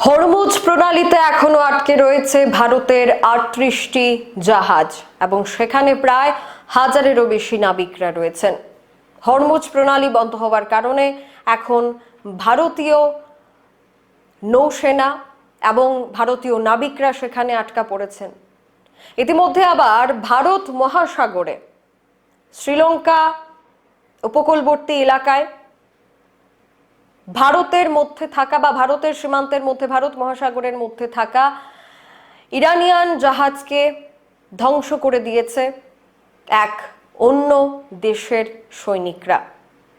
Hormuz প্রণালীতে এখনো আটকে রয়েছে ভারতের ৩৮টি জাহাজ এবং সেখানে প্রায় ১,০০০-এরও বেশি নাবিকরা রয়েছেন। হরমুজ প্রণালী বন্ধ হওয়ার কারণে এখন ভারতীয় নৌসেনা এবং ভারতীয় নাবিকরা সেখানে আটকা পড়েছেন। ইতিমধ্যে আবার ভারত মহাসাগরে শ্রীলঙ্কা উপকূলবর্তী এলাকায় ভারতের মধ্যে থাকা বা ভারতের সীমান্তের মধ্যে ভারত মহাসাগরের মধ্যে থাকা ইরানিয়ান জাহাজকে ধ্বংস করে দিয়েছে এক অন্য দেশের সৈনিকরা।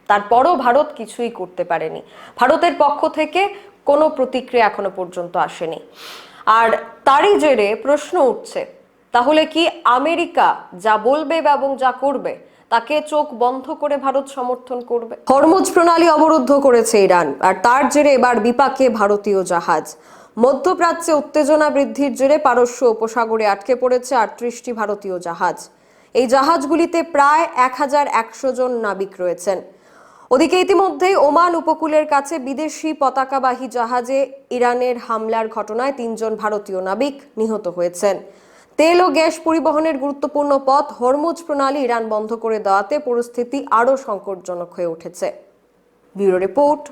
তারপরও ভারত কিছুই করতে পারেনি। ভারতের পক্ষ থেকে কোনো প্রতিক্রিয়া এখনো পর্যন্ত আসেনি। আর তারই জেরে প্রশ্ন উঠছে, তাহলে কি আমেরিকা যা বলবে এবং যা করবে তাকে চোখ বন্ধ করে ভারত সমর্থন করবে? হরমুজ প্রণালী অবরুদ্ধ করেছে ইরান, আর তার জেরে এবার বিপাকে ভারতীয় জাহাজ। মধ্যপ্রাচ্যে উত্তেজনা বৃদ্ধির জেরে পারস্য উপসাগরে আটকে পড়েছে ৩৮টি ভারতীয় জাহাজ। এই জাহাজগুলিতে প্রায় ১,১০০ জন নাবিক রয়েছেন। ওদিকে ইতিমধ্যেই ওমান উপকূলের কাছে বিদেশি পতাকাবাহী জাহাজে ইরানের হামলার ঘটনায় ৩ জন ভারতীয় নাবিক নিহত হয়েছেন। তেল ও গ্যাস পরিবহনের গুরুত্বপূর্ণ পথ হরমুজ প্রণালী ইরান বন্ধ করে দেওয়াতে পরিস্থিতি আরও সংকটজনক হয়ে উঠেছে। Bureau report,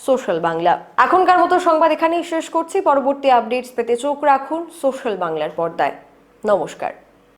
social Bangla. এখনকার মতো সংবাদ এখানেই শেষ করছি। পরবর্তী আপডেটস পেতে চোখ রাখুন সোশ্যাল বাংলার পর্দায়। নমস্কার।